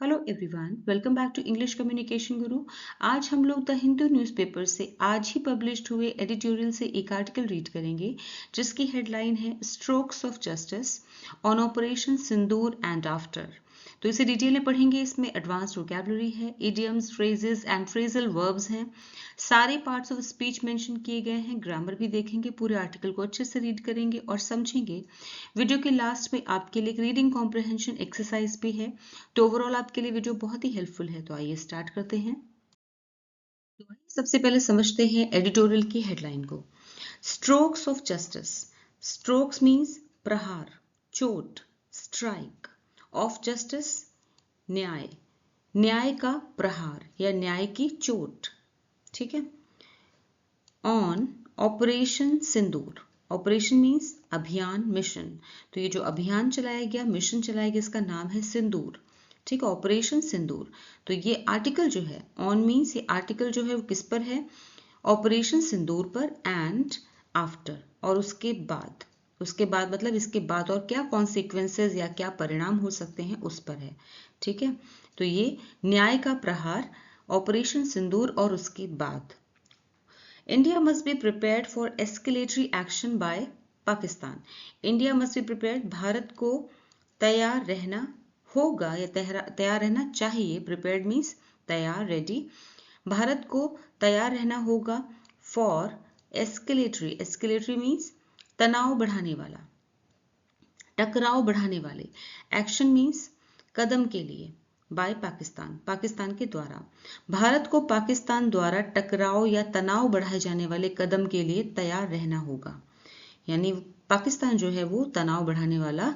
Hello everyone, welcome back to English communication Guru. आज हम लोग द हिंदू न्यूज़पेपर से आज ही पब्लिश्ड हुए एडिटोरियल से एक आर्टिकल रीड करेंगे जिसकी हेडलाइन है strokes of justice on operation Sindoor and after. तो इसे डिटेल में पढ़ेंगे। इसमें एडवांस्ड वोकैबुलरी है, idioms, phrases and phrasal verbs हैं, सारे पार्ट्स ऑफ स्पीच मेंशन किए गए हैं, ग्रामर भी देखेंगे। पूरे आर्टिकल को अच्छे से रीड करेंगे और समझेंगे। वीडियो के लास्ट में आपके लिए एक रीडिंग कॉम्प्रिहेंशन एक्सरसाइज भी है, तो ओवरऑल आपके लिए वीडियो बहुत ही हेल्पफुल है। तो आइए स्टार्ट करते हैं। तो आइए सबसे पहले समझते हैं एडिटोरियल की हेडलाइन को। Strokes of justice. Strokes means प्रहार, चोट, स्ट्राइक। ऑफ जस्टिस न्याय, न्याय का प्रहार या न्याय की चोट। ठीक है। On operation Sindoor. Operation means अभियान, मिशन। तो ये जो अभियान चलाया गया, मिशन चलाया गया, इसका नाम है सिंदूर। ठीक है, ऑपरेशन सिंदूर। तो ये आर्टिकल जो है, ऑन मीन्स ये आर्टिकल जो है वो किस पर है? ऑपरेशन सिंदूर पर। एंड आफ्टर, और उसके बाद। उसके बाद मतलब इसके बाद और क्या कॉन्सिक्वेंसेज या क्या परिणाम हो सकते हैं उस पर है। ठीक है। तो ये न्याय का प्रहार, ऑपरेशन सिंदूर और उसके बाद। India must be prepared for escalatory action by Pakistan. India must be prepared, Bharat को तैयार रहना होगा या तैयार रहना चाहिए। Prepared means तैयार, ready। भारत को तैयार रहना होगा for escalatory। escalatory means तनाव बढ़ाने वाला, टकराव बढ़ाने वाले। एक्शन मीन्स कदम के लिए। बाय पाकिस्तान, पाकिस्तान के द्वारा। भारत को पाकिस्तान द्वारा टकराव या तनाव बढ़ाए जाने वाले कदम के लिए तैयार रहना होगा। यानी पाकिस्तान जो है वो तनाव बढ़ाने वाला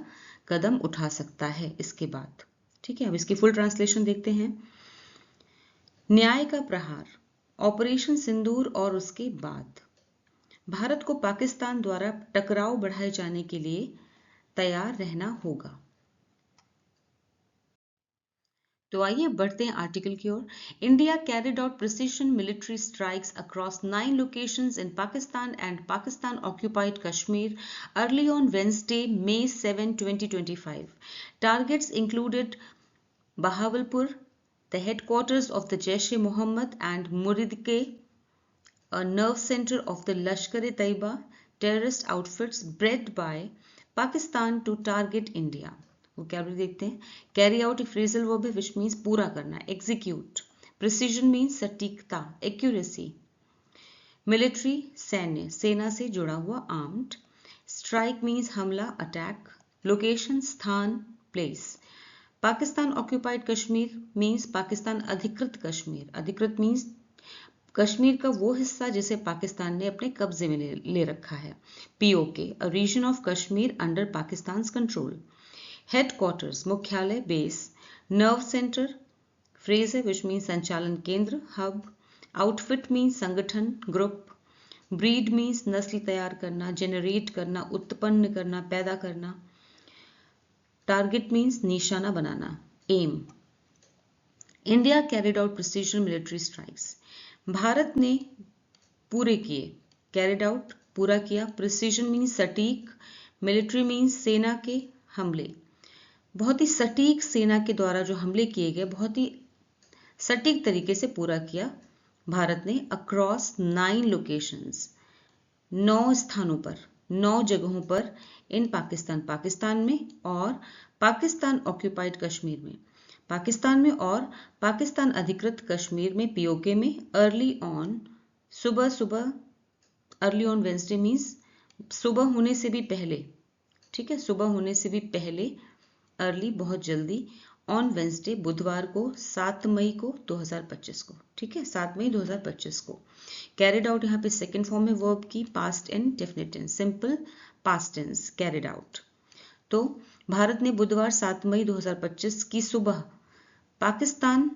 कदम उठा सकता है इसके बाद। ठीक है, अब इसकी फुल ट्रांसलेशन देखते हैं। न्याय का प्रहार, ऑपरेशन सिंदूर और उसके बाद भारत को पाकिस्तान द्वारा टकराव बढ़ाए जाने के लिए तैयार रहना होगा। तो आइए बढ़ते हैं आर्टिकल की ओर। India carried out precision military strikes across 9 locations in Pakistan and Pakistan occupied Kashmir early on Wednesday May 7, 2025. Targets included Bahawalpur, the headquarters of the Jaish-e-Mohammed, and Muridke, a nerve center of the Lashkar-e-Taiba terrorist outfits bred by Pakistan to target India. Vocabulary देखते हैं। Carry out एक phrasal verb है which means पूरा करना, execute. Precision means सटीकता, accuracy. Military सैन्य, सेना से जुड़ा हुआ, आर्म्ड। स्ट्राइक मीन्स हमला, अटैक। लोकेशन स्थान, place. Pakistan occupied Kashmir means Pakistan अधिकृत कश्मीर। अधिकृत मीन्स कश्मीर का वो हिस्सा जिसे पाकिस्तान ने अपने कब्जे में ले रखा है। PoK, a region of Kashmir under Pakistan control. Headquarters मुख्यालय, बेस। नर्व सेंटर फ्रेज है विच मीन संचालन केंद्र, हब। आउटफिट मीन संगठन, ग्रुप। ब्रीड मीन्स नस्ल तैयार करना, जेनरेट करना, उत्पन्न करना, पैदा करना। टारगेट मीन्स निशाना बनाना, aim. India carried out precision military strikes. Bharat ने पूरे किए, कैरिड आउट पूरा किया, प्रिसीजन मीन्स सटीक, मिलिट्री मीन्स सेना के हमले। बहुत ही सटीक सेना के द्वारा जो हमले किए गए, बहुत ही सटीक तरीके से पूरा किया भारत ने। अक्रॉस 9 लोकेशंस, 9 स्थानों पर, 9 जगहों पर। इन पाकिस्तान, पाकिस्तान में, और पाकिस्तान ऑक्यूपाइड कश्मीर में, पाकिस्तान में और पाकिस्तान अधिकृत कश्मीर में, पीओके में। अर्ली ऑन, सुबह सुबह। अर्ली ऑन वेंसडे मीन्स सुबह होने से भी पहले। ठीक है, सुबह होने से भी पहले, अर्ली बहुत जल्दी। ऑन वेंसडे बुधवार को, 7 मई को 2025 को। ठीक है, 7 मई 2025 को। कैरिड आउट यहाँ पे सेकेंड फॉर्म में वर्ब की, past and definite tense, simple past tense, carried out. तो भारत ने बुधवार 7 मई 2025 की सुबह पाकिस्तान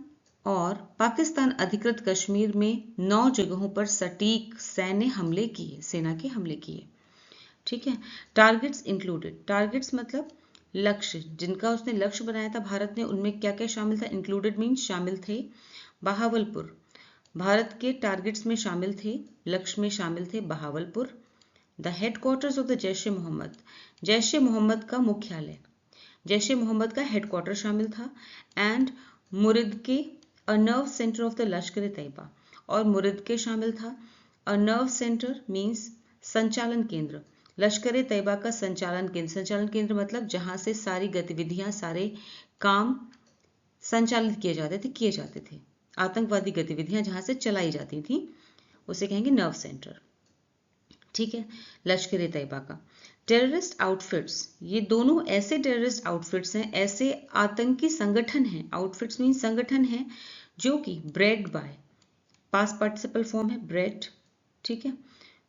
और पाकिस्तान अधिकृत कश्मीर में 9 जगहों पर सटीक सैन्य हमले किए, सेना के हमले किए। ठीक है। टारगेट्स इंक्लूडेड, टारगेट्स मतलब लक्ष्य, जिनका उसने लक्ष्य बनाया था भारत ने, उनमें क्या क्या शामिल था? इंक्लूडेड मीन्स शामिल थे। बहावलपुर भारत के टारगेट्स में शामिल थे, लक्ष्य में शामिल थे Bahawalpur. The headquarters of the Jaish e Mohammed, Jaish e Mohammed का मुख्यालय, जैश ए मोहम्मद का हेडक्वार्टर शामिल था। And Muridke a nerve centre of the Lashkar Taiba, और मुरिदके शामिल था। अ नर्व सेंटर मीन्स संचालन केंद्र, लश्कर तैयबा का संचालन केंद्र। संचालन केंद्र मतलब जहां से सारी गतिविधियां, सारे काम संचालित किए जाते थे, आतंकवादी गतिविधियां जहां से चलाई जाती थी उसे कहेंगे नर्व सेंटर। ठीक है, लश्कर तैयबा का टेररिस्ट आउटफिट्स, ये दोनों ऐसे टेररिस्ट आउटफिट्स हैं, ऐसे आतंकी संगठन हैं, आउटफिट्स मीन संगठन हैं, जो कि bred by, past participle form है ब्रेड, ठीक है,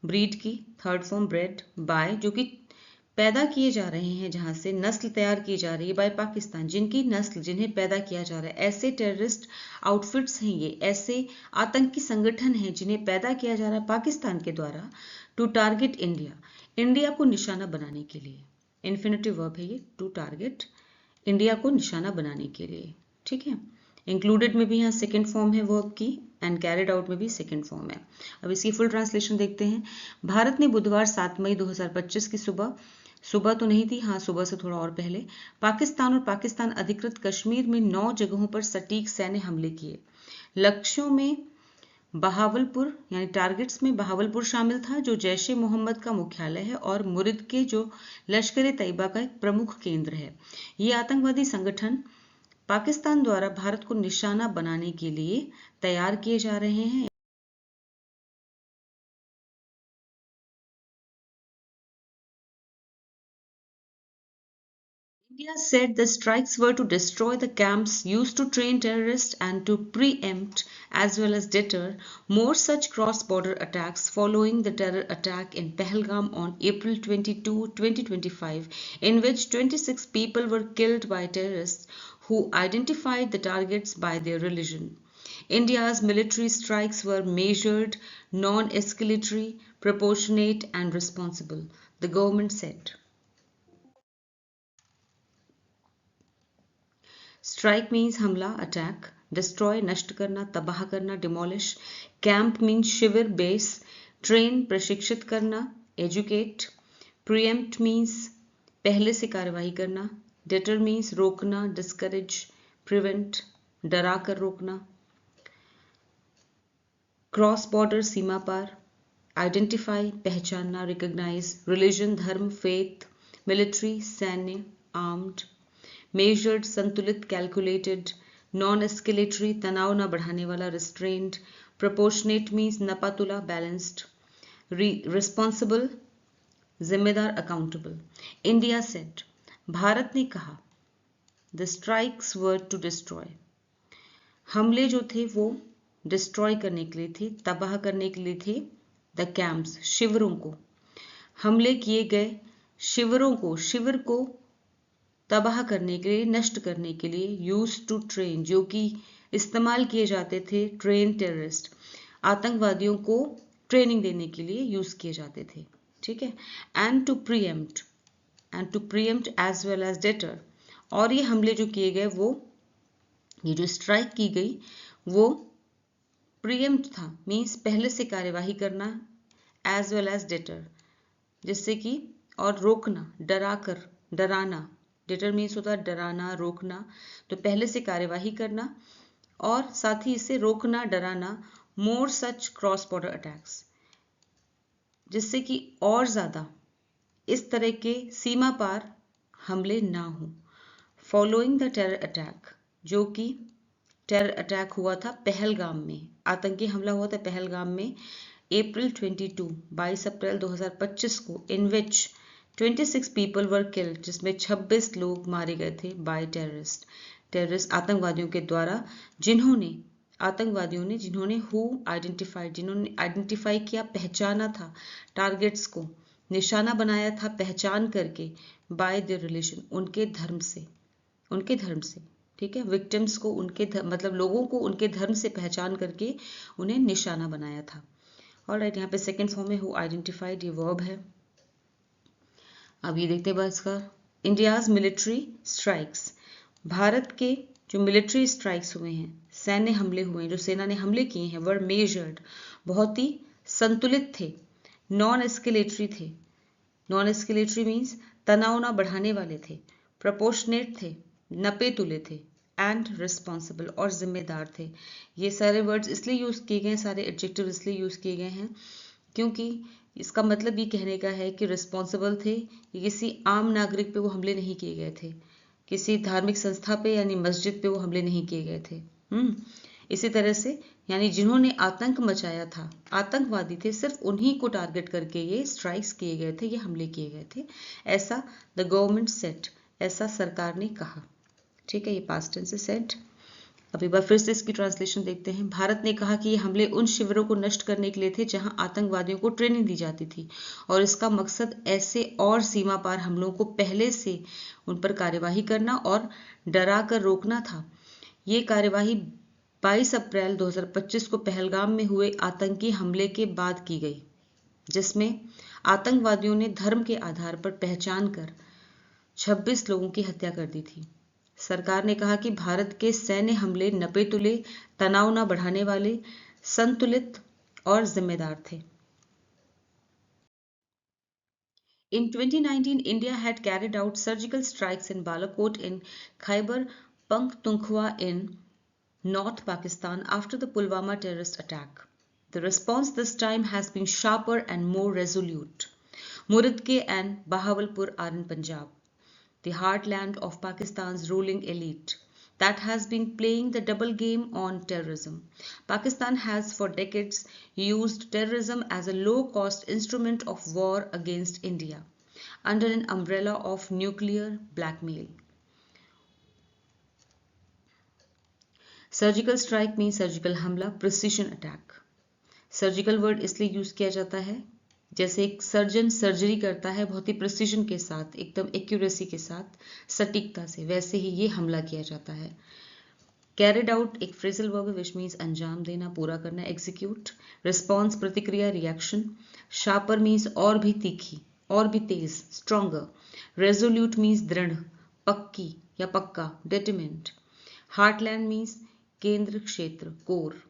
ब्रीड की थर्ड फॉर्म ब्रेड बाय, जो कि पैदा किए जा रहे हैं, जहां से नस्ल तैयार की जा रही है बाय पाकिस्तान, जिनकी नस्ल, जिन्हें पैदा किया जा रहा है, ऐसे टेररिस्ट आउटफिट्स हैं ये, ऐसे आतंकी संगठन हैं जिन्हें पैदा किया जा रहा है पाकिस्तान के द्वारा टू टारगेट इंडिया, इंडिया को निशाना बनाने के लिए। इन्फिनिटिव वर्ब है ये, टू टारगेट, इंडिया को निशाना बनाने के लिए। ठीक है, इंक्लूडेड में भी यहाँ सेकेंड फॉर्म है वर्ब की, एंड कैरिड आउट में भी सेकेंड फॉर्म है। अब इसकी फुल ट्रांसलेशन देखते हैं। भारत ने बुधवार 7 मई 2025 की सुबह, सुबह तो नहीं थी, हाँ सुबह से थोड़ा और पहले, पाकिस्तान और पाकिस्तान अधिकृत कश्मीर में 9 जगहों पर सटीक सैन्य हमले किए। लक्ष्यों में बहावलपुर, यानी टारगेट्स में बहावलपुर शामिल था, जो जैश ए मोहम्मद का मुख्यालय है, और मुरिद के, जो लश्कर तैयबा का एक प्रमुख केंद्र है। ये आतंकवादी संगठन पाकिस्तान द्वारा भारत को निशाना बनाने के लिए तैयार किए जा रहे हैं। India said the strikes were to destroy the camps used to train terrorists and to preempt as well as deter more such cross-border attacks following the terror attack in Pahalgam on April 22, 2025, in which 26 people were killed by terrorists who identified the targets by their religion. India's military strikes were measured, non-escalatory, proportionate and responsible, the government said. Strike means हमला, attack, destroy नष्ट करना, तबाह करना, demolish, camp means शिविर, base, train प्रशिक्षित करना, educate, preempt means पहले से कार्रवाई करना, डिटर मीन्स रोकना, डिस्करेज, प्रिवेंट डरा कर रोकना, क्रॉस बॉर्डर सीमा पार, आइडेंटिफाई पहचानना, रिकॉग्नाइज, रिलीजन धर्म, फेथ, मिलिट्री सैन्य, आर्म्ड, मेजर्ड संतुलित, कैलकुलेटेड, नॉन एस्केलेटरी तनाव न बढ़ाने वाला, रिस्ट्रेन्ड, प्रोपोर्शनेट मीन्स नपातुला, बैलेंस्ड, रिस्पॉन्सिबल जिम्मेदार, अकाउंटेबल। इंडिया सेड, भारत ने कहा, the strikes were to destroy, हमले जो थे वो डिस्ट्रॉय करने के लिए थे, तबाह करने के लिए थे, द कैंप्स शिविरों को, हमले किए गए शिविरों को, शिविर को तबाह करने के लिए, नष्ट करने के लिए, यूज टू ट्रेन, जो कि इस्तेमाल किए जाते थे, ट्रेन टेररिस्ट, आतंकवादियों को ट्रेनिंग देने के लिए यूज किए जाते थे। ठीक है, and to preempt, and to preempt as well as deter, और ये हमले जो किए गए वो, ये जो स्ट्राइक की गई वो प्रीएम्प्ट था, मीन्स पहले से कार्यवाही करना, एज वेल एज डेटर, जिससे कि, और रोकना, डरा कर, डराना, डिटर मीन्स होता है डराना, रोकना, तो पहले से कार्यवाही करना, और साथ ही इसे रोकना, डराना, मोर सच क्रॉस बॉर्डर अटैक्स, जिससे कि और ज्यादा इस तरह के सीमा पार हमले ना हो। फॉलोइंग द टेरर अटैक, जो कि टेरर अटैक हुआ था पहलगाम में, आतंकी हमला हुआ था पहलगाम में अप्रैल 22 अप्रैल 2025 को, इन विच 26 पीपल वर किल्ड, जिसमें 26 लोग मारे गए थे बाय टेररिस्ट आतंकवादियों के द्वारा, जिन्होंने हु आइडेंटिफाइड, जिन्होंने आइडेंटिफाई किया, पहचाना था, टारगेट्स को निशाना बनाया था पहचान करके, बाय द रिलीजन, उनके धर्म से, ठीक है, विक्टिम्स को मतलब लोगों को उनके धर्म से पहचान करके उन्हें निशाना बनाया था। ऑलराइट, यहाँ पे सेकेंड फॉर्म में हु आइडेंटिफाइड, ये वर्ब है। अब ये देखते हैं बस का इंडियाज मिलिट्री स्ट्राइक्स, भारत के जो मिलिट्री स्ट्राइक्स हुए हैं, सैन्य हमले हुए हैं, जो सेना ने हमले किए हैं, वर मेजर्ड, बहुत ही संतुलित थे, नॉन एस्केलेटरी थे, नॉन एस्केलेटरी मीन्स तनाव ना बढ़ाने वाले थे, प्रोपोर्शनेट थे, नपे तुले थे, एंड रिस्पॉन्सिबल और जिम्मेदार थे। ये सारे वर्ड्स इसलिए यूज किए गए हैं, सारे एडजेक्टिव इसलिए यूज किए गए हैं क्योंकि इसका मतलब ये कहने का है कि रिस्पॉन्सिबल थे, कि किसी आम नागरिक पे वो हमले नहीं किए गए थे, किसी धार्मिक संस्था पे यानी मस्जिद पे वो हमले नहीं किए गए थे। इसी तरह से यानी जिन्होंने आतंक मचाया था, आतंकवादी थे, सिर्फ उन्हीं को टारगेट करके ये स्ट्राइक्स किए गए थे, ये हमले किए गए थे, ऐसा द गवर्नमेंट सेड, ऐसा सरकार ने कहा। ठीक है, ये पास्ट टेंस से सेड। अब एक बार फिर से इसकी ट्रांसलेशन देखते हैं। भारत ने कहा कि ये हमले उन शिविरों को नष्ट करने के लिए थे जहां आतंकवादियों को ट्रेनिंग दी जाती थी और इसका मकसद ऐसे और सीमा पार हमलों को पहले से उन पर कार्यवाही करना और डरा कर रोकना था। ये कार्यवाही 22 अप्रैल 2025 को पहलगाम में हुए आतंकी हमले के बाद की गई, जिसमें आतंकवादियों ने धर्म के आधार पर पहचान कर 26 लोगों की हत्या कर दी थी। सरकार ने कहा कि भारत के सैन्य हमले नपे-तुले, तनाव न बढ़ाने वाले, संतुलित और जिम्मेदार थे। In 2019, India had carried out surgical strikes in Balakot in Khyber Pakhtunkhwa in North Pakistan after the Pulwama terrorist attack. The response this time has been sharper and more resolute. Muridke and Bahawalpur are in Punjab, the heartland of Pakistan's ruling elite that has been playing the double game on terrorism. Pakistan has for decades used terrorism as a low-cost instrument of war against India under an umbrella of nuclear blackmail. Surgical strike mean surgical हमला, precision attack. Surgical word इसलिए use किया जाता है जैसे एक surgeon surgery करता है बहुत ही प्रिसीजन के साथ, एकदम एक्यूरेसी के साथ, सटीकता से, वैसे ही ये हमला किया जाता है। कैरिड आउट एक फ्रेजल वर्ब है विच मीन्स अंजाम देना, पूरा करना, एग्जीक्यूट। रिस्पॉन्स प्रतिक्रिया, रिएक्शन। शार्पर मीन्स और भी तीखी, और भी तेज, स्ट्रॉन्गर। रेजोल्यूट मीन्स दृढ़, पक्की या पक्का, डेटरमिन्ड। हार्टलैंड मीन्स केंद्र क्षेत्र, कोर।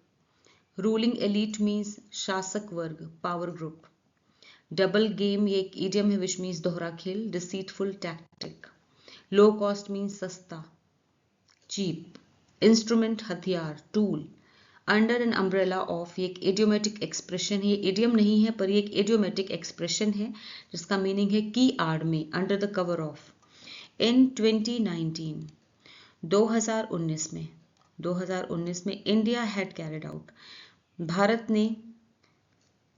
रूलिंग एलीट मीन्स शासक वर्ग, पावर ग्रुप। डबल गेम ये एक इडियम है विच मीन्स दोहरा खेल, deceitful tactic. Low cost means सस्ता, चीप। इंस्ट्रूमेंट हथियार, tool. Under an umbrella of, ये एक इडियोमेटिक एक्सप्रेशन है, ये इडियम नहीं है पर ये एक इडियोमेटिक एक्सप्रेशन है जिसका मीनिंग है की आड़ में, अंडर द कवर ऑफ। इन 2019, 2019 में India had carried out, Bharat ने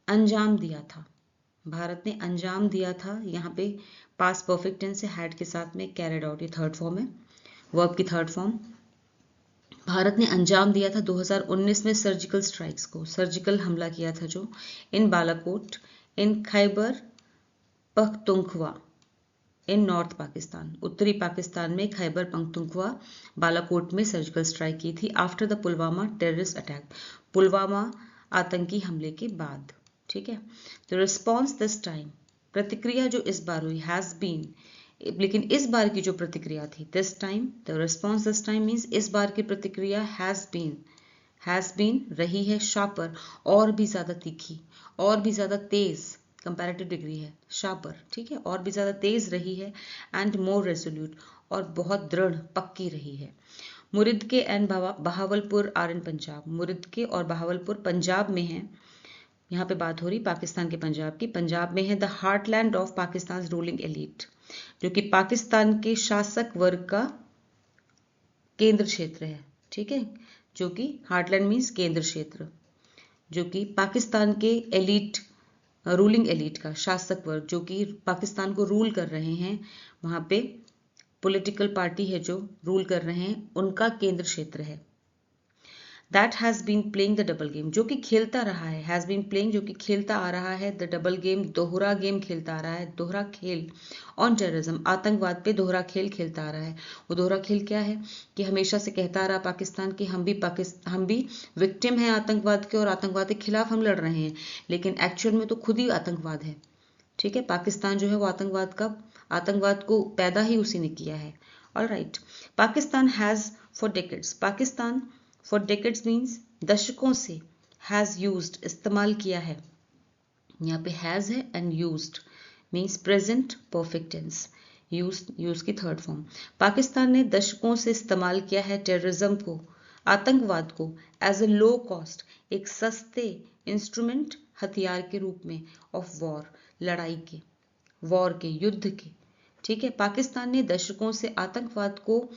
अंजाम दिया था, भारत ने अंजाम दिया था, यहाँ पे पास्ट परफेक्ट टेंस से हैड के साथ में, कैरिड आउट ये थर्ड फॉर्म है, वर्ब की थर्ड फॉर्म। भारत ने अंजाम दिया था 2019 में सर्जिकल स्ट्राइक्स को, सर्जिकल हमला किया था जो, इन बालाकोट, इन खैबर पख्तूनख्वा, इन नॉर्थ पाकिस्तान, उत्तरी पाकिस्तान में खैबर पख्तूनख्वा, बालाकोट में सर्जिकल स्ट्राइक की थी after the Pulwama terrorist attack, Pulwama आतंकी हमले के बाद। ठीक है, तो रिस्पॉन्स दिस टाइम, प्रतिक्रिया जो इस बार हुई, हैज बीन, लेकिन इस बार की जो प्रतिक्रिया थी, this time, the response this time means इस बार की प्रतिक्रिया हैज बीन रही है, शार्पर और भी ज्यादा तीखी, और भी ज्यादा तेज, कंपैरेटिव डिग्री है शार्पर, ठीक है, और भी ज्यादा तेज रही है, एंड मोर रेजोल्यूट, और बहुत दृढ़, पक्की रही है। Muridke and Bahawalpur are in Punjab, Muridke और बहावलपुर पंजाब में है, यहाँ पे बात हो रही पाकिस्तान के पंजाब की, पंजाब में है the heartland of Pakistan ruling elite, जो कि पाकिस्तान के शासक वर्ग का केंद्र क्षेत्र है। ठीक है, जो कि हार्टलैंड मीन्स केंद्र क्षेत्र, जो कि पाकिस्तान के एलीट, रूलिंग एलीट का, शासक वर्ग जो कि पाकिस्तान को रूल कर रहे हैं, वहां पे पॉलिटिकल पार्टी है जो रूल कर रहे हैं, उनका केंद्र क्षेत्र है। That has been playing the double game, जो कि खेलता रहा है, हैज बीन प्लेइंग जो कि खेलता आ रहा है, द डबल गेम दोहरा गेम खेलता आ रहा है, दोहरा खेल, ऑन टेररिज्म, आतंकवाद पे दोहरा खेल खेलता आ रहा है। वो दोहरा खेल क्या है कि हमेशा से कहता आ रहा पाकिस्तान कि हम भी विक्टिम हैं आतंकवाद के और आतंकवाद के खिलाफ हम लड़ रहे हैं, लेकिन एक्चुअल में तो खुद ही आतंकवाद है। ठीक है, पाकिस्तान जो है वो आतंकवाद को पैदा ही उसी ने किया है। Alright, Pakistan has for decades, Pakistan for decades means दशकों से, हैज यूज्ड इस्तेमाल किया है, यहाँ पे हैज है, and used means present perfect tense, use की थर्ड फॉर्म। पाकिस्तान ने दशकों से इस्तेमाल किया है टेररिज्म को, आतंकवाद को एज ए लो कॉस्ट, एक सस्ते इंस्ट्रूमेंट, हथियार के रूप में ऑफ वॉर, लड़ाई के, वॉर के, युद्ध के। ठीक है, पाकिस्तान ने दशकों से आतंकवाद को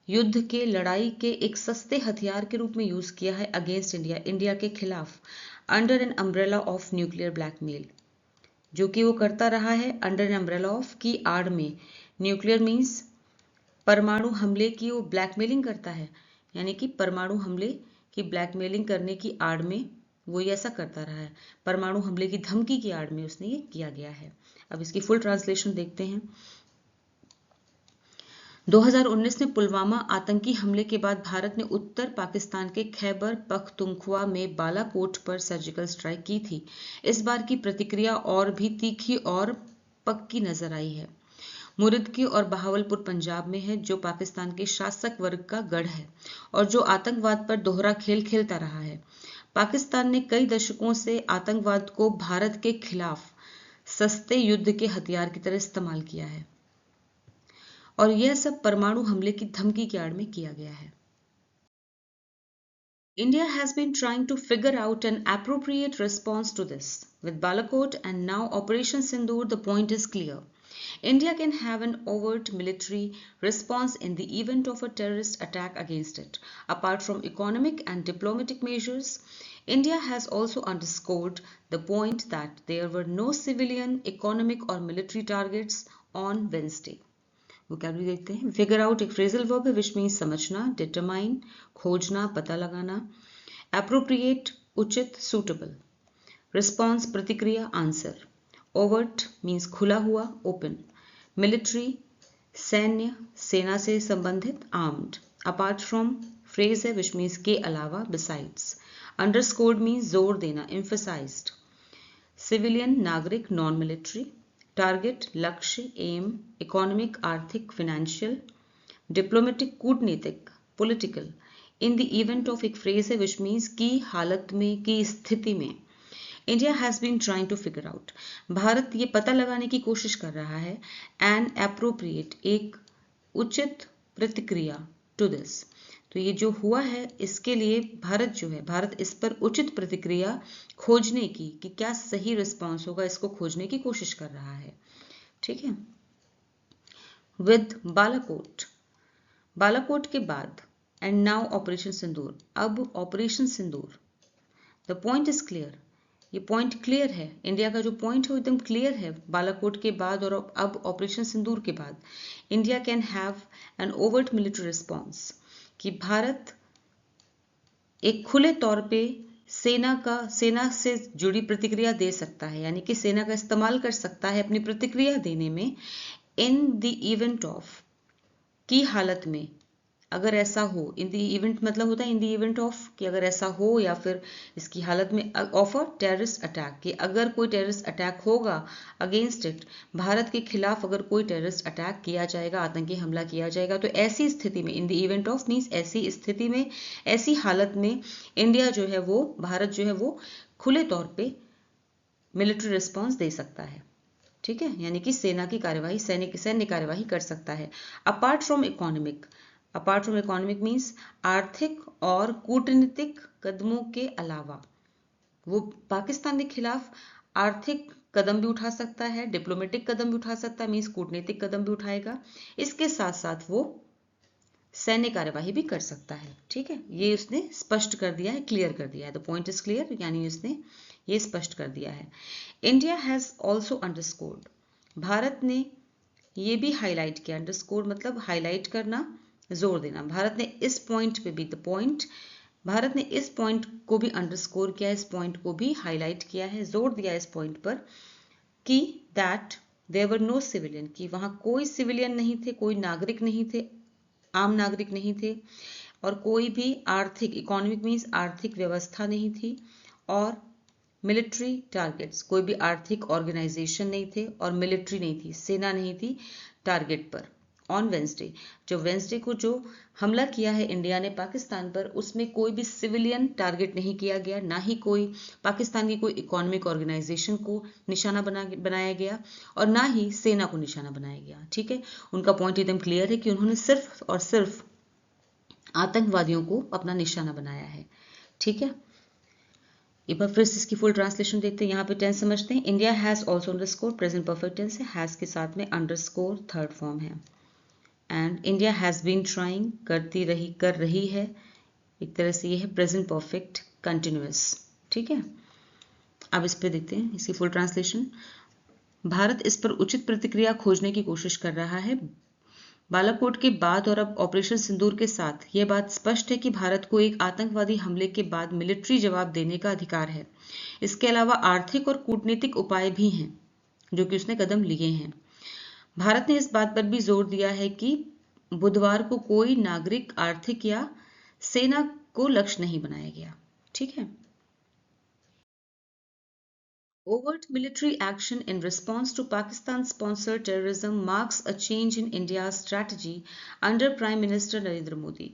युद्ध के, लड़ाई के एक सस्ते हथियार के रूप में यूज किया है अगेंस्ट इंडिया, इंडिया के खिलाफ, under an umbrella of nuclear blackmail, जो कि वो करता रहा है अंडर एन अम्ब्रेला ऑफ की आड़ में। न्यूक्लियर मीन्स परमाणु हमले की वो ब्लैकमेलिंग करता है, यानी कि परमाणु हमले की ब्लैकमेलिंग करने की आड़ में वो ये ऐसा करता रहा है, परमाणु हमले की धमकी की आड़ में उसने ये किया गया है। अब इसकी फुल ट्रांसलेशन देखते हैं। 2019 में पुलवामा आतंकी हमले के बाद भारत ने उत्तर पाकिस्तान के खैबर पख्तूनख्वा में बालाकोट पर सर्जिकल स्ट्राइक की थी। इस बार की प्रतिक्रिया और भी तीखी और पक्की नजर आई है। मुरिदकी और बहावलपुर पंजाब में है, जो पाकिस्तान के शासक वर्ग का गढ़ है और जो आतंकवाद पर दोहरा खेल खेलता रहा है। पाकिस्तान ने कई दशकों से आतंकवाद को भारत के खिलाफ सस्ते युद्ध के हथियार की तरह इस्तेमाल किया है और यह सब परमाणु हमले की धमकी की आड़ में किया गया है। India has been trying to figure out an appropriate response to this. With Balakot and now Operation Sindoor, the point is clear. India can have an overt military response in the event of a terrorist attack against it. Apart from economic and diplomatic measures, India has also underscored the point that there were no civilian, economic or military targets on Wednesday. Vocabulary देखते हैं। Figure out एक phrasal verb है which means समझना, determine खोजना, पता लगाना, appropriate उचित, suitable, response प्रतिक्रिया, आंसर, ओवर्ट मीन्स खुला हुआ, ओपन, मिलिट्री सैन्य, सेना से संबंधित, आर्म्ड, अपार्ट फ्रॉम फ्रेज है विच मीन्स के अलावा, बिसाइड्स, अंडरस्कोर्ड मीन्स जोर देना, एम्फेसाइज्ड, सिविलियन नागरिक, नॉन मिलिट्री, टारगेट लक्ष्य, एम, इकोनॉमिक आर्थिक, फिनेंशियल, डिप्लोमेटिक कूटनीतिक, political, in the event of एक फ्रेज है विच मीन्स की हालत में, की स्थिति में। India has been trying to figure out, Bharat ये पता लगाने की कोशिश कर रहा है, एन एप्रोप्रिएट एक उचित प्रतिक्रिया, टू दिस तो ये जो हुआ है इसके लिए भारत जो है, भारत इस पर उचित प्रतिक्रिया खोजने की कि क्या सही रिस्पॉन्स होगा, इसको खोजने की कोशिश कर रहा है। ठीक है। विद बालाकोट, बालाकोट के बाद एंड नाउ ऑपरेशन सिंदूर, अब operation Sindoor, the point is clear, ये पॉइंट क्लियर है, इंडिया का जो पॉइंट है एकदम क्लियर है। बालाकोट के बाद और अब ऑपरेशन सिंदूर के बाद India can have an overt military response, कि भारत एक खुले तौर पे सेना से जुड़ी प्रतिक्रिया दे सकता है, यानी कि सेना का इस्तेमाल कर सकता है अपनी प्रतिक्रिया देने में, इन द इवेंट ऑफ की हालत में, अगर ऐसा हो, इन द इवेंट मतलब होता है इन द इवेंट ऑफ कि अगर ऐसा हो, या फिर इसकी हालत में ऑफ अ टेररिस्ट अटैक, कि अगर कोई टेररिस्ट अटैक होगा अगेंस्ट इट, भारत के खिलाफ अगर कोई टेररिस्ट अटैक किया जाएगा, आतंकी हमला किया जाएगा, तो ऐसी स्थिति में, इन द इवेंट ऑफ मीन्स ऐसी स्थिति में, ऐसी हालत में इंडिया जो है वो, भारत जो है वो खुले तौर पे मिलिट्री रिस्पॉन्स दे सकता है। ठीक है, यानी कि सेना की कार्यवाही, सैन्य कार्यवाही कर सकता है। Apart from economic, apart from economic means आर्थिक और कूटनीतिक कदमों के अलावा, वो पाकिस्तान के खिलाफ आर्थिक कदम भी उठा सकता है, डिप्लोमेटिक कदम भी उठा सकता है, मीन्स कूटनीतिक कदम भी उठाएगा, इसके साथ साथ वो सैन्य कार्यवाही भी कर सकता है। ठीक है, ये उसने स्पष्ट कर दिया है, क्लियर कर दिया है, द पॉइंट इज क्लियर, यानी उसने ये स्पष्ट कर दिया है। इंडिया हैज ऑल्सो अंडरस्कोर्ड, भारत ने ये भी हाईलाइट किया, अंडरस्कोर मतलब हाईलाइट करना, जोर देना, भारत ने इस पॉइंट पे भी, द पॉइंट, भारत ने इस पॉइंट को भी अंडरस्कोर किया, इस पॉइंट को भी हाईलाइट किया है, जोर दिया इस पॉइंट पर कि that there were no civilian, कि वहां कोई सिविलियन नहीं थे, कोई नागरिक नहीं थे, आम नागरिक नहीं थे, और कोई भी आर्थिक, इकोनॉमिक मीन्स आर्थिक व्यवस्था नहीं थी, और मिलिट्री टारगेट्स, कोई भी आर्थिक ऑर्गेनाइजेशन नहीं थे, और मिलिट्री नहीं थी, सेना नहीं थी टारगेट पर, ऑन वेंसडे, जो वेंसडे को जो हमला किया है इंडिया ने पाकिस्तान पर, उसमें कोई भी सिविलियन टारगेट नहीं किया गया, ना ही कोई पाकिस्तान की कोई इकोनॉमिक ऑर्गेनाइजेशन को निशाना बनाया गया और ना ही सेना को निशाना बनाया गया। ठीक है, उनका पॉइंट एकदम क्लियर है कि उन्होंने सिर्फ और सिर्फ आतंकवादियों को अपना निशाना बनाया है। ठीक है, एक बार फिर से इसकी फुल ट्रांसलेशन देखते हैं। यहाँ पे टेंस समझते हैं। India has also underscore, present perfect tense है, हैज के साथ में अंडरस्कोर थर्ड फॉर्म है। And India has been trying, कर रही है, एक तरह से ये है प्रेजेंट परफेक्ट कंटिन्यूअस। ठीक है, अब इस पे देखते हैं इसकी फुल ट्रांसलेशन। भारत इस पर उचित प्रतिक्रिया खोजने की कोशिश कर रहा है। बालाकोट के बाद और अब ऑपरेशन सिंदूर के साथ यह बात स्पष्ट है कि भारत को एक आतंकवादी हमले के बाद मिलिट्री जवाब देने का अधिकार है। इसके अलावा आर्थिक और कूटनीतिक उपाय भी हैं जो कि उसने कदम लिए हैं। भारत ने इस बात पर भी जोर दिया है कि बुधवार को कोई नागरिक, आर्थिक या सेना को लक्ष्य नहीं बनाया गया। ठीक है, overt military action in response to Pakistan-sponsored terrorism marks a change in India's strategy under Prime Minister Narendra Modi.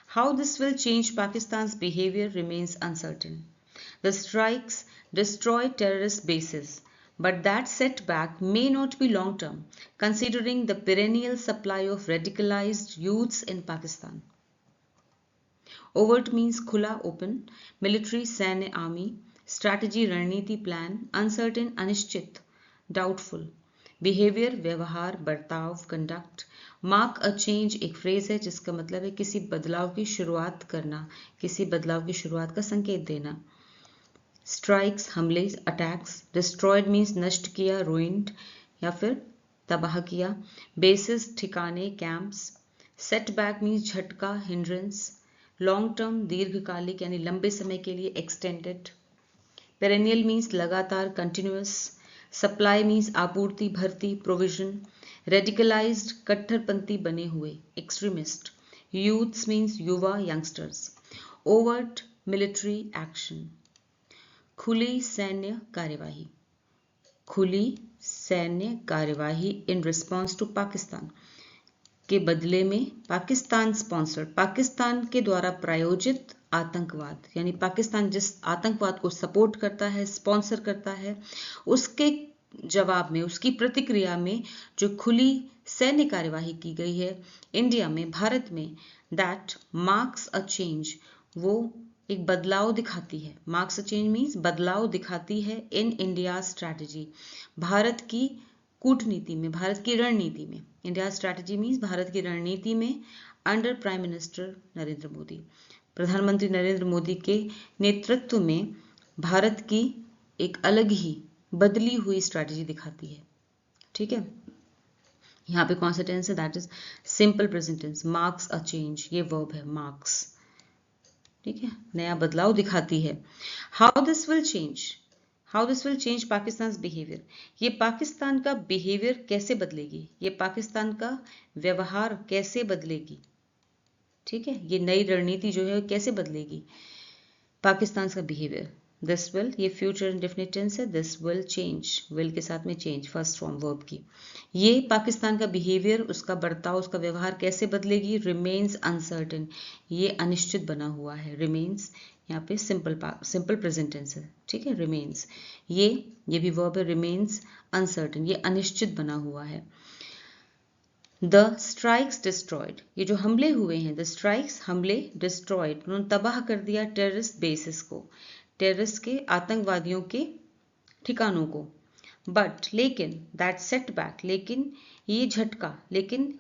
How this will change Pakistan's behavior remains uncertain. The strikes destroyed terrorist bases, but that setback may not be long-term, considering the perennial supply of radicalized youths in Pakistan. Overt means खुला, open, military सैन्य army, strategy रणनीति plan, uncertain अनिश्चित, doubtful, behavior व्यवहार, बर्ताव, conduct, mark a change एक phrase है जिसका मतलब है किसी बदलाव की शुरुआत करना, किसी बदलाव की शुरुआत का संकेत देना। strikes हमले, attacks, destroyed means नष्ट किया, ruined या फिर तबाह किया, bases ठिकाने, camps, setback means झटका, hindrance, लॉन्ग टर्म दीर्घकालिक यानी लंबे समय के लिए, एक्सटेंडेड, पेरेनियल मीन्स लगातार, कंटिन्यूअस, सप्लाई मीन्स आपूर्ति, भर्ती, प्रोविजन, रेडिकलाइज्ड कट्टरपंथी बने हुए, एक्सट्रीमिस्ट, यूथ्स मीन्स युवा, यंगस्टर्स, ओवर्ट मिलिट्री एक्शन, खुली सैन्य कार्यवाही, खुली सैन्य कार्यवाही इन रिस्पॉन्स टू पाकिस्तान के बदले में पाकिस्तान स्पॉन्सर्ड, पाकिस्तान के द्वारा प्रायोजित आतंकवाद, यानी पाकिस्तान जिस आतंकवाद को सपोर्ट करता है, स्पॉन्सर करता है, उसके जवाब में, उसकी प्रतिक्रिया में जो खुली सैन्य कार्यवाही की गई है इंडिया में, भारत में, दैट मार्क्स अ चेंज, वो एक बदलाव दिखाती है। मार्क्स अ चेंज मीन्स बदलाव दिखाती है इन इंडिया स्ट्रैटेजी, भारत की कूटनीति में, भारत की रणनीति में। इंडिया स्ट्रैटेजी मीन्स भारत की रणनीति में under prime minister Narendra Modi, प्रधानमंत्री नरेंद्र मोदी के नेतृत्व में भारत की एक अलग ही बदली हुई स्ट्रैटेजी दिखाती है। ठीक है, यहाँ पे कौन सा टेंस है? That is simple present tense, marks a change, ये वर्ब है मार्क्स। ठीक है, नया बदलाव दिखाती है। How this will change, how this will change Pakistan behaviour, ये पाकिस्तान का बिहेवियर कैसे बदलेगी, ये पाकिस्तान का व्यवहार कैसे बदलेगी। ठीक है, ये नई रणनीति जो है कैसे बदलेगी पाकिस्तान का बिहेवियर। दिस विल, ये फ्यूचर इंडेफिनिट टेंस है, दिस विल चेंज, विल के साथ में चेंज, फर्स्ट फॉर्म वर्ब की। ये पाकिस्तान का बिहेवियर, उसका बर्ताव, उसका व्यवहार कैसे बदलेगी, रिमेन्स अनसर्टेन, ये अनिश्चित बना हुआ है। रिमेन्स यहाँ पे सिंपल प्रेजेंट टेंस है। ठीक है, रिमेन्स, ये भी वर्ब है, रिमेन्स अनसर्टेन, ये अनिश्चित बना हुआ है। द स्ट्राइक्स डिस्ट्रॉयड, ये जो हमले हुए हैं, द स्ट्राइक्स हमले, डिस्ट्रॉयड उन्होंने तबाह कर दिया, टेररिस्ट बेसिस को, टेररिस्ट के आतंकवादियों के ठिकानों को। बट लेकिन, दैट सेटबैक, लेकिन ये झटका, लेकिन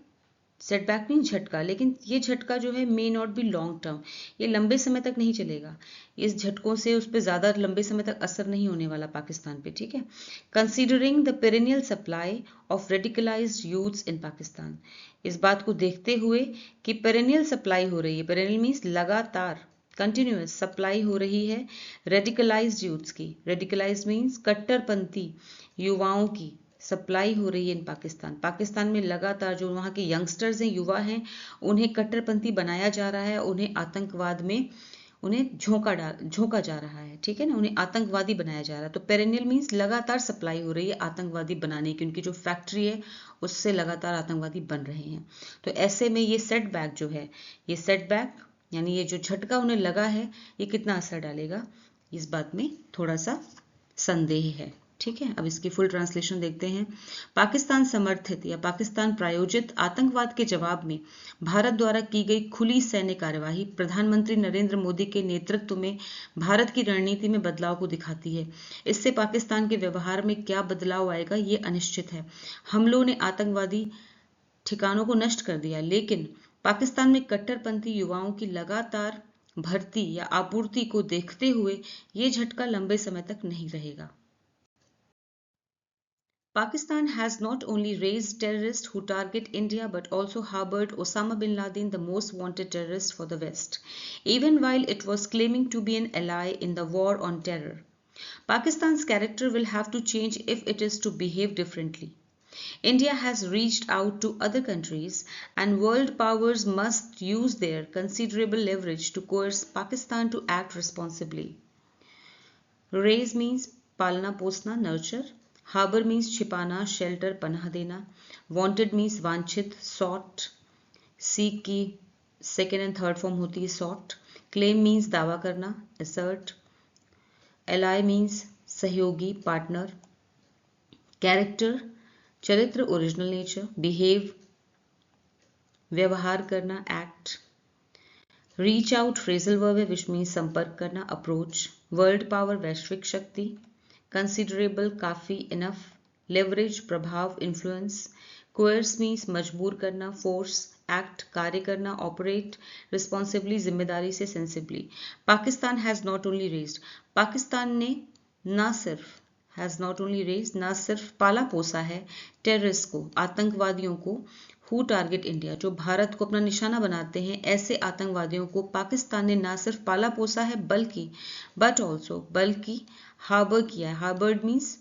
सेटबैक मीन झटका, लेकिन ये झटका जो है may not be long term, ये लंबे समय तक नहीं चलेगा, इस झटकों से उस पर ज़्यादा लंबे समय तक असर नहीं होने वाला पाकिस्तान पे। ठीक है, considering the perennial supply of radicalised youths in Pakistan, इस बात को देखते हुए कि पेरेनियल सप्लाई हो रही है, पेरेनियल मीन्स लगातार, कंटिन्यूअस सप्लाई हो रही है रेडिकलाइज्ड यूथ्स की, रेडिकलाइज्ड मीन्स कट्टरपंथी युवाओं की सप्लाई हो रही है इन पाकिस्तान, पाकिस्तान में लगातार जो वहाँ के यंगस्टर्स हैं, युवा हैं, उन्हें कट्टरपंथी बनाया जा रहा है, उन्हें आतंकवाद में उन्हें झोंका जा रहा है, ठीक है ना, उन्हें आतंकवादी बनाया जा रहा है। तो पेरेनियल मीन्स लगातार सप्लाई हो रही है आतंकवादी बनाने की, उनकी जो फैक्ट्री है उससे लगातार आतंकवादी बन रहे हैं। तो ऐसे में ये सेटबैक जो है, ये सेटबैक यानी ये जो झटका उन्हें लगा है, ये कितना असर डालेगा, इस बात में थोड़ा सा संदेह है, ठीक है। अब इसकी फुल ट्रांसलेशन देखते हैं। पाकिस्तान समर्थित या पाकिस्तान प्रायोजित आतंकवाद के जवाब में भारत द्वारा की गई खुली सैन्य कार्यवाही प्रधानमंत्री नरेंद्र मोदी के नेतृत्व में भारत की रणनीति में बदलाव को दिखाती है। इससे पाकिस्तान के व्यवहार में क्या बदलाव आएगा ये अनिश्चित है। हमलों ने आतंकवादी ठिकानों को नष्ट कर दिया, लेकिन पाकिस्तान में कट्टरपंथी युवाओं की लगातार भर्ती या आपूर्ति को देखते हुए ये झटका लंबे समय तक नहीं रहेगा। Pakistan has not only raised terrorists who target India but also harbored Osama bin Laden, the most wanted terrorist for the West, even while it was claiming to be an ally in the war on terror. Pakistan's character will have to change if it is to behave differently. India has reached out to other countries, and world powers must use their considerable leverage to coerce Pakistan to act responsibly. Raise means पालना पोसना, nurture. Harbor means छिपाना, shelter, पनाह देना. Wanted means वांछित, sought. Seek की second and third form होती है sought. Claim means दावा करना, assert. Ally means सहयोगी, partner. Character चरित्र, original nature. Behave व्यवहार करना, act. Reach out phrasal verb है which means संपर्क करना, approach. World power वैश्विक शक्ति. Considerable काफी, enough. Leverage प्रभाव, influence. Coerce means मजबूर करना, force. Act कार्य करना, operate. Responsibly जिम्मेदारी से, sensibly. Pakistan has not only raised, Pakistan ने ना सिर्फ has not only raised ना सिर्फ पाला पोसा है टेररिस्ट को, आतंकवादियों को, हु टारगेट इंडिया जो भारत को अपना निशाना बनाते हैं, ऐसे आतंकवादियों को पाकिस्तान ने ना सिर्फ पाला पोसा है बल्कि बल्कि हार्बर किया है। हार्बर्ड मीन्स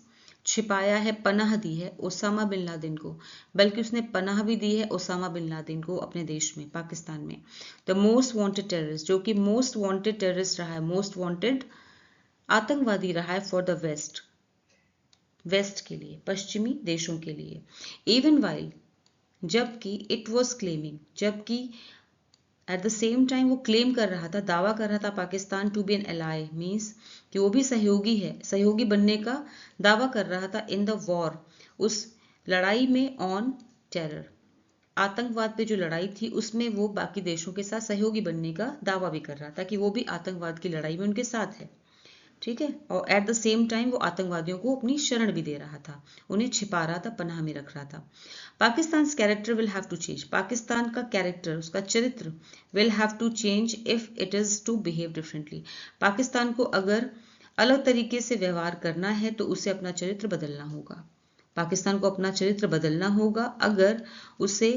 छिपाया है, पनाह दी है ओसामा बिन लादेन को, बल्कि उसने पनाह भी दी है ओसामा बिन लादेन को अपने देश में, पाकिस्तान में। द मोस्ट वांटेड टेररिस्ट जो कि मोस्ट वांटेड टेररिस्ट रहा है, मोस्ट वांटेड आतंकवादी रहा है फॉर द वेस्ट के लिए, पश्चिमी देशों के लिए। इवन वाइल जबकि इट वॉज क्लेमिंग, जबकि एट द सेम टाइम वो क्लेम कर रहा था, दावा कर रहा था Pakistan to be an ally means कि वो भी सहयोगी है, सहयोगी बनने का दावा कर रहा था इन द वॉर, उस लड़ाई में ऑन टेरर, आतंकवाद पे जो लड़ाई थी उसमें वो बाकी देशों के साथ सहयोगी बनने का दावा भी कर रहा था कि वो भी आतंकवाद की लड़ाई में उनके साथ है, ठीक है। और एट द सेम टाइम वो आतंकवादियों को अपनी शरण भी दे रहा था, उन्हें छिपा रहा था, पनाह में रख रहा था। Pakistan character will have to change, Pakistan का कैरेक्टर, उसका चरित्र will have to change if it is to behave differently, Pakistan को अगर अलग तरीके से व्यवहार करना है तो उसे अपना चरित्र बदलना होगा, पाकिस्तान को अपना चरित्र बदलना होगा अगर उसे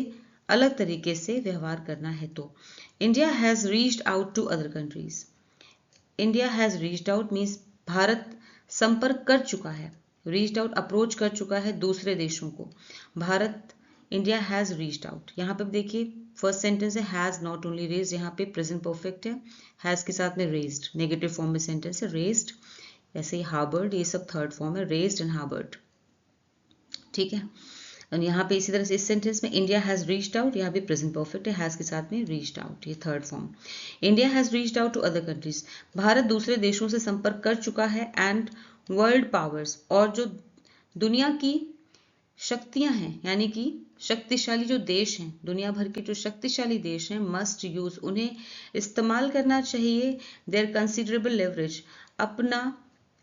अलग तरीके से व्यवहार करना है तो। India has reached out to other countries, India has reached out means Bharat संपर्क कर चुका है, रीच्ड आउट अप्रोच कर चुका है दूसरे देशों को, Bharat India has reached out. यहाँ पे देखिए फर्स्ट सेंटेंस है हैज नॉट ओनली रेज्ड, यहाँ पे प्रेजेंट परफेक्ट है, हैज के साथ में रेज्ड, नेगेटिव फॉर्म में सेंटेंस है रेज्ड, ऐसे ही हार्बर्ड, ये सब थर्ड फॉर्म है, रेज्ड एंड हार्बर्ड, ठीक है। और यहाँ पे इसी तरह से इस सेंटेंस में इंडिया हैज रीच्ड आउट, यहाँ भी प्रेजेंट परफेक्ट है, हैज के साथ में रीच्ड आउट, ये third form. India has reached out to other countries, Bharat दूसरे देशों से संपर्क कर चुका है, एंड वर्ल्ड पावर्स, और जो दुनिया की शक्तियां हैं यानी कि शक्तिशाली जो देश हैं, दुनिया भर के जो शक्तिशाली देश हैं, मस्ट यूज, उन्हें इस्तेमाल करना चाहिए देयर कंसिडरेबल लेवरेज,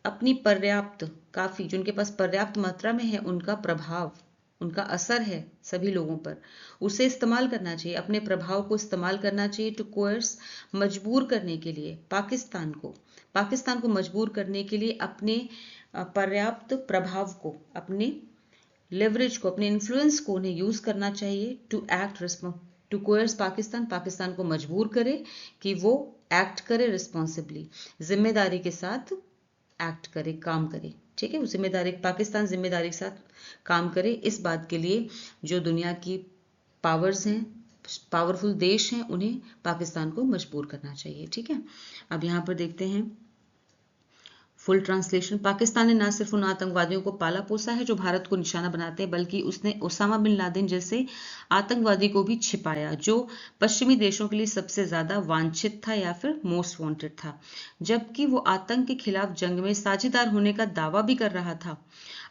अपनी पर्याप्त, काफी, जो उनके पास पर्याप्त मात्रा में है उनका प्रभाव, उनका असर है सभी लोगों पर, उसे इस्तेमाल करना चाहिए, अपने प्रभाव को इस्तेमाल करना चाहिए टू कोर्स, मजबूर करने के लिए पाकिस्तान को मजबूर करने के लिए अपने पर्याप्त प्रभाव को, अपने लेवरेज को, अपने इन्फ्लुएंस को उन्हें यूज करना चाहिए to act to coerce Pakistan को मजबूर करे कि वो एक्ट करे रिस्पॉन्सिबली, जिम्मेदारी के साथ एक्ट करे, काम करे, ठीक है। जिम्मेदारी, पाकिस्तान जिम्मेदारी के साथ काम करे, इस बात के लिए जो दुनिया की पावर्स हैं, पावरफुल देश हैं उन्हें पाकिस्तान को मजबूर करना चाहिए। ठीक है, अब यहाँ पर देखते हैं फुल ट्रांसलेशन। पाकिस्तान ने न सिर्फ उन आतंकवादियों को पाला पोसा है जो भारत को निशाना बनाते हैं, बल्कि उसने ओसामा बिन लादेन जैसे आतंकवादी को भी छिपाया जो पश्चिमी देशों के लिए सबसे ज्यादा वांछित था या फिर मोस्ट वांटेड था, जबकि वो आतंक के खिलाफ जंग में साझेदार होने का दावा भी कर रहा था।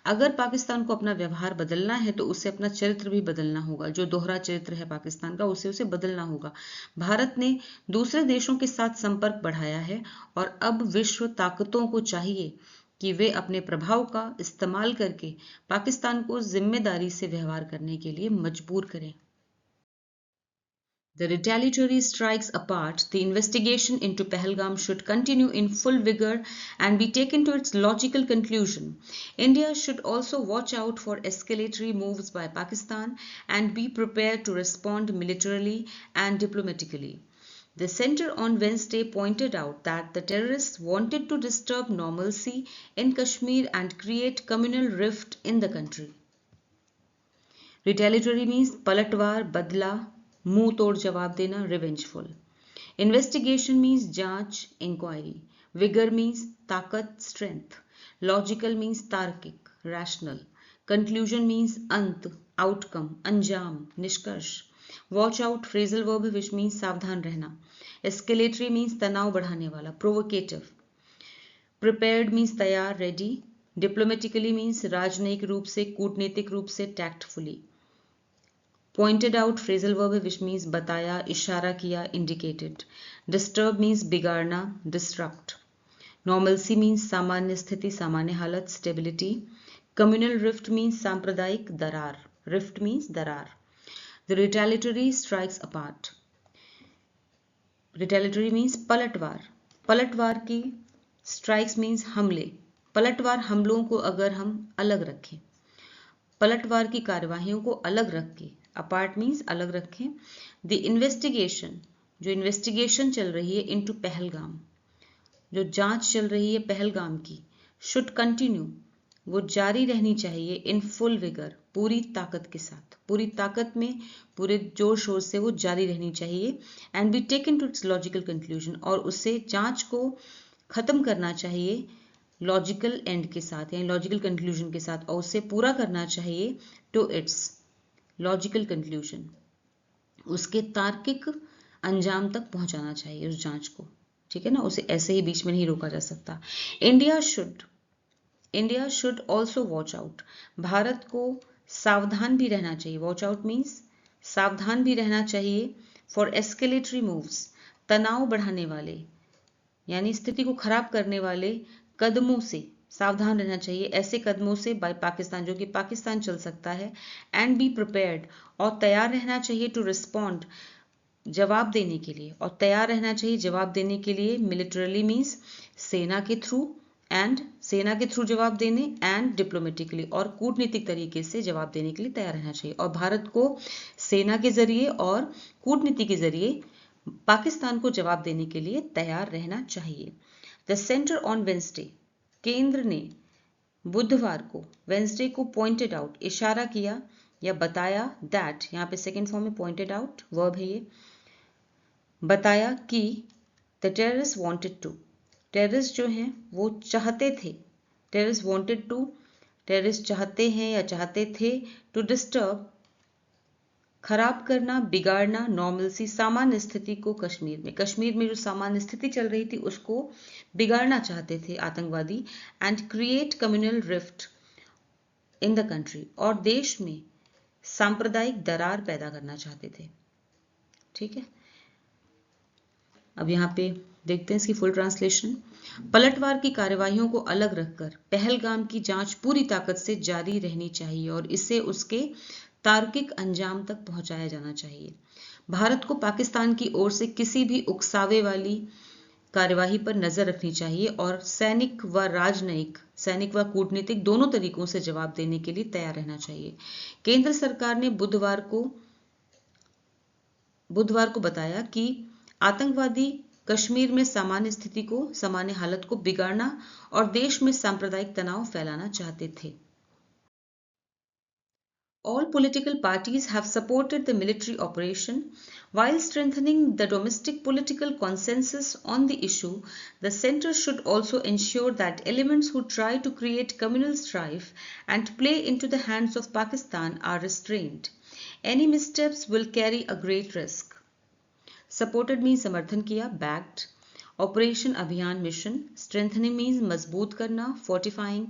अगर पाकिस्तान को अपना व्यवहार बदलना है तो उसे अपना चरित्र भी बदलना होगा। जो दोहरा चरित्र है पाकिस्तान का उसे बदलना होगा। भारत ने दूसरे देशों के साथ संपर्क बढ़ाया है और अब विश्व ताकतों को चाहिए कि वे अपने प्रभाव का इस्तेमाल करके पाकिस्तान को जिम्मेदारी से व्यवहार करने के लिए मजबूर करें। The retaliatory strikes apart, the investigation into Pahalgam should continue in full vigor and be taken to its logical conclusion. India should also watch out for escalatory moves by Pakistan and be prepared to respond militarily and diplomatically. The centre on Wednesday pointed out that the terrorists wanted to disturb normalcy in Kashmir and create communal rift in the country. Retaliatory means पलटवार, बदला, मुंह तोड़ जवाब देना, revengeful. Investigation means जांच, inquiry. Vigour means ताकत, strength. Logical means तार्किक, rational. Conclusion means अंत, आउटकम, अंजाम, निष्कर्ष। Watch out phrasal verb which means सावधान रहना। एस्केलेटरी मीन्स तनाव बढ़ाने वाला, प्रोवोकेटिव। प्रिपेयर्ड मीन्स तैयार, रेडी। डिप्लोमेटिकली मीन्स राजनयिक रूप से, कूटनीतिक रूप से, tactfully. Pointed out phrasal verb which means बताया, इशारा किया, indicated. Disturb means बिगाड़ना, disrupt. Normalcy means सामान्य स्थिति, सामान्य हालत, stability. Communal rift means सांप्रदायिक दरार. Rift means दरार. The retaliatory strikes apart. Retaliatory means पलटवार. पलटवार की strikes means हमले. पलटवार हमलों को अगर हम अलग रखें, पलटवार की कार्यवाहियों को अलग रख के, अपार्ट मीन्स अलग रखें। द इन्वेस्टिगेशन, जो इन्वेस्टिगेशन चल रही है इनटू पहलगाम, जो जांच चल रही है पहलगाम की, शुड कंटिन्यू, वो जारी रहनी चाहिए, इन फुल विगर, पूरी ताकत के साथ, पूरी ताकत में, पूरे जोर शोर से वो जारी रहनी चाहिए। And be taken to its logical conclusion, और उससे जांच को खत्म करना चाहिए लॉजिकल एंड के साथ, यानी लॉजिकल कंक्लूजन के साथ, और उसे पूरा करना चाहिए टू इट्स लॉजिकल कंक्लूजन, उसके तार्किक अंजाम तक पहुंचाना चाहिए उस जांच को। ठीक है ना, उसे ऐसे ही बीच में नहीं रोका जा सकता। India should also watch out, Bharat को सावधान भी रहना चाहिए। वॉच आउट मीन्स सावधान भी रहना चाहिए। फॉर एस्केलेटरी मूव्स, तनाव बढ़ाने वाले यानी स्थिति को खराब करने वाले कदमों से सावधान रहना चाहिए, ऐसे कदमों से बाय पाकिस्तान, जो कि पाकिस्तान चल सकता है। एंड बी प्रिपेयर्ड, और तैयार रहना चाहिए, टू रिस्पॉन्ड, जवाब देने के लिए, और तैयार रहना चाहिए जवाब देने के लिए। मिलिटरली मीन्स सेना के थ्रू, एंड सेना के थ्रू जवाब देने, एंड डिप्लोमेटिकली, और कूटनीतिक तरीके से जवाब देने के लिए तैयार रहना चाहिए। और भारत को सेना के जरिए और कूटनीति के जरिए पाकिस्तान को जवाब देने के लिए तैयार रहना चाहिए। द सेंटर ऑन वेंसडे, केंद्र ने बुधवार को, वेंसडे को पॉइंटेड आउट, इशारा किया या बताया, दैट, यहाँ पे सेकेंड फॉर्म में पॉइंटेड आउट वर्ब है ये, बताया कि the terrorist wanted to, terrorist जो हैं वो चाहते थे, टेररिस्ट वांटेड टू, टेररिस्ट चाहते हैं या चाहते थे, टू डिस्टर्ब, खराब करना, बिगाड़ना, नॉर्मलसी, सामान्य स्थिति को कश्मीर में जो सामान्य स्थिति चल रही थी उसको बिगाड़ना चाहते थे आतंकवादी। And create communal rift in the country, और देश में सांप्रदायिक दरार पैदा करना चाहते थे। ठीक है, अब यहाँ पे देखते हैं इसकी फुल ट्रांसलेशन। पलटवार की कार्यवाहियों को अलग रखकर पहलगाम की जांच पूरी ताकत से जारी रहनी चाहिए और इसे उसके तार्किक अंजाम तक पहुंचाया जाना चाहिए। भारत को पाकिस्तान की ओर से किसी भी उकसावे वाली कार्यवाही पर नजर रखनी चाहिए और सैनिक व राजनयिक, सैनिक व कूटनीतिक दोनों तरीकों से जवाब देने के लिए तैयार रहना चाहिए। केंद्र सरकार ने बुधवार को बताया कि आतंकवादी कश्मीर में सामान्य स्थिति को, सामान्य हालत को बिगाड़ना और देश में सांप्रदायिक तनाव फैलाना चाहते थे। All political parties have supported the military operation. While strengthening the domestic political consensus on the issue, the centre should also ensure that elements who try to create communal strife and play into the hands of Pakistan are restrained. Any missteps will carry a great risk. Supported means समर्थन किया, backed. Operation अभियान mission, strengthening means मजबूत करना, fortifying.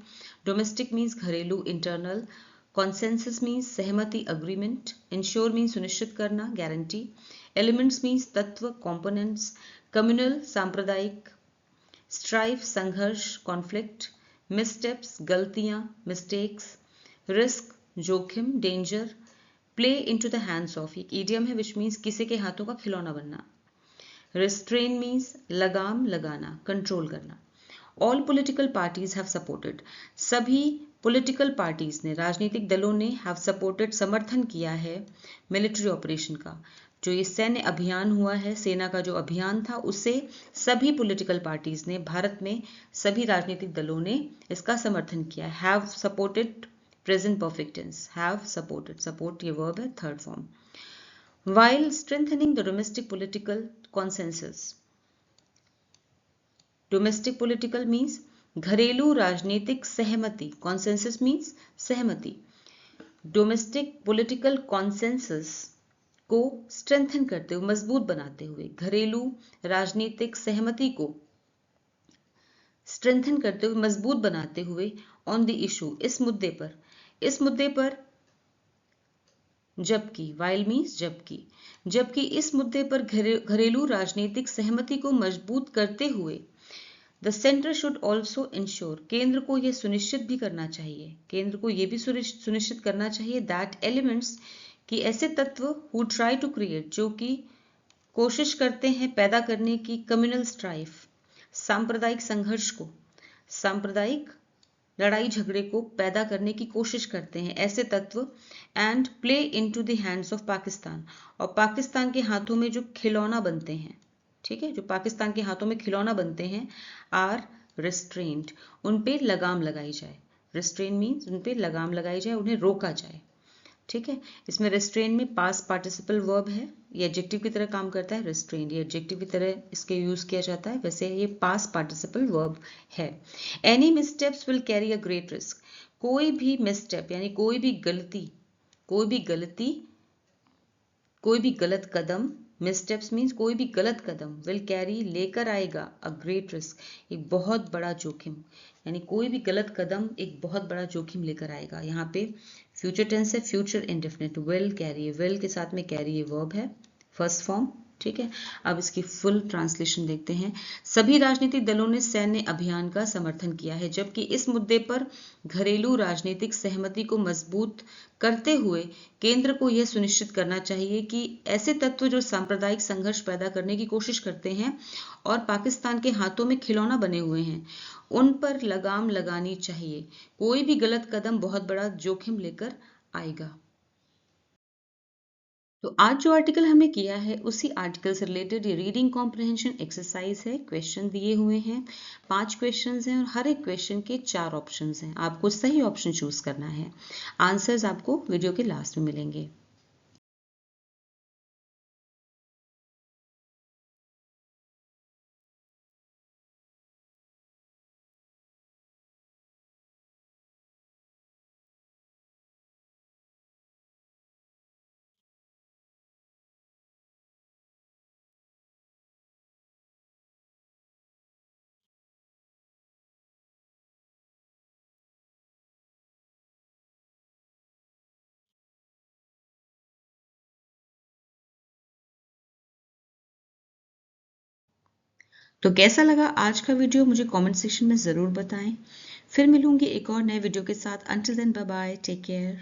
Domestic means घरेलू internal. Consensus means सहमति agreement. Ensure means सुनिश्चित करना, guarantee. Elements means तत्व कॉम्पोनेंट्स. कम्युनल सांप्रदायिक. स्ट्राइफ संघर्ष कॉन्फ्लिक्ट. मिसस्टेप्स गलतियां मिस्टेक्स. रिस्क जोखिम danger. Play into the hands of, एक ईडियम है विच मीन्स किसी के हाथों का खिलौना बनना. रिस्ट्रेन मीन्स लगाम लगाना, कंट्रोल करना. All political parties have supported, सभी पॉलिटिकल पार्टीज ने, राजनीतिक दलों ने, हैव सपोर्टेड समर्थन किया है मिलिट्री ऑपरेशन का. जो ये सैन्य अभियान हुआ है, सेना का जो अभियान था, उसे सभी पॉलिटिकल पार्टीज ने, भारत में सभी राजनीतिक दलों ने इसका समर्थन किया. Have supported present perfect tense, have supported, support ये वर्ब है, third form. While strengthening the domestic political consensus. Domestic political means घरेलू राजनीतिक सहमति. Consensus means सहमति. Domestic political consensus को strengthen करते हुए, मजबूत बनाते हुए, घरेलू राजनीतिक सहमति को strengthen करते हुए, मजबूत बनाते हुए, on the issue, इस मुद्दे पर जबकि, वाइल मीन्स जबकि इस मुद्दे पर घरेलू राजनीतिक सहमति को मजबूत करते हुए, the centre should also ensure, केंद्र को यह सुनिश्चित भी करना चाहिए, केंद्र को यह भी सुनिश्चित करना चाहिए, दैट एलिमेंट्स, कि ऐसे तत्व, हु ट्राई टू क्रिएट, जो कि कोशिश करते हैं पैदा करने की, कम्युनल स्ट्राइफ, सांप्रदायिक संघर्ष को, सांप्रदायिक लड़ाई झगड़े को पैदा करने की कोशिश करते हैं ऐसे तत्व, and play into the hands of Pakistan, और पाकिस्तान के हाथों में जो खिलौना बनते हैं, ठीक है, जो पाकिस्तान के हाथों में खिलौना बनते हैं, आर रिस्ट्रेंड, उन पे लगाम लगाई जाए. रिस्ट्रेन मीन्स उन पे लगाम लगाई जाए, उन्हें रोका जाए. ठीक है, इसमें रेस्ट्रेन में पास्ट पार्टिसिपल वर्ब है, ये एडजेक्टिव की तरह काम करता है. रेस्ट्रेन ये एडजेक्टिव की तरह इसके यूज किया जाता है, वैसे ये पास्ट पार्टिसिपल वर्ब है. Any missteps will carry a great risk, कोई भी मिसस्टेप यानी कोई भी गलत कदम, मिसस्टेप्स मीन्स कोई भी गलत कदम, विल कैरी लेकर आएगा, अ ग्रेट रिस्क, एक बहुत बड़ा जोखिम, यानी कोई भी गलत कदम एक बहुत बड़ा जोखिम लेकर आएगा. यहाँ पे फ्यूचर टेंस है, future indefinite, will carry, will के साथ में कैरी ये वर्ब है, फर्स्ट फॉर्म. ठीक है, अब इसकी फुल ट्रांसलेशन देखते हैं. सभी राजनीतिक दलों ने सैन्य अभियान का समर्थन किया है, जबकि इस मुद्दे पर घरेलू राजनीतिक सहमति को मजबूत करते हुए केंद्र को यह सुनिश्चित करना चाहिए कि ऐसे तत्व जो सांप्रदायिक संघर्ष पैदा करने की कोशिश करते हैं और पाकिस्तान के हाथों में खिलौना बने हुए हैं, उन पर लगाम लगानी चाहिए. कोई भी गलत कदम बहुत बड़ा जोखिम लेकर आएगा. तो आज जो आर्टिकल हमने किया है उसी आर्टिकल से रिलेटेड ये रीडिंग कॉम्प्रिहेंशन एक्सरसाइज है. क्वेश्चन दिए हुए हैं, 5 क्वेश्चंस हैं और हर एक क्वेश्चन के 4 ऑप्शंस हैं. आपको सही ऑप्शन चूज करना है. आंसर्स आपको वीडियो के लास्ट में मिलेंगे. तो कैसा लगा आज का वीडियो मुझे कमेंट सेक्शन में ज़रूर बताएं. फिर मिलूंगी एक और नए वीडियो के साथ. Until then bye bye, take care.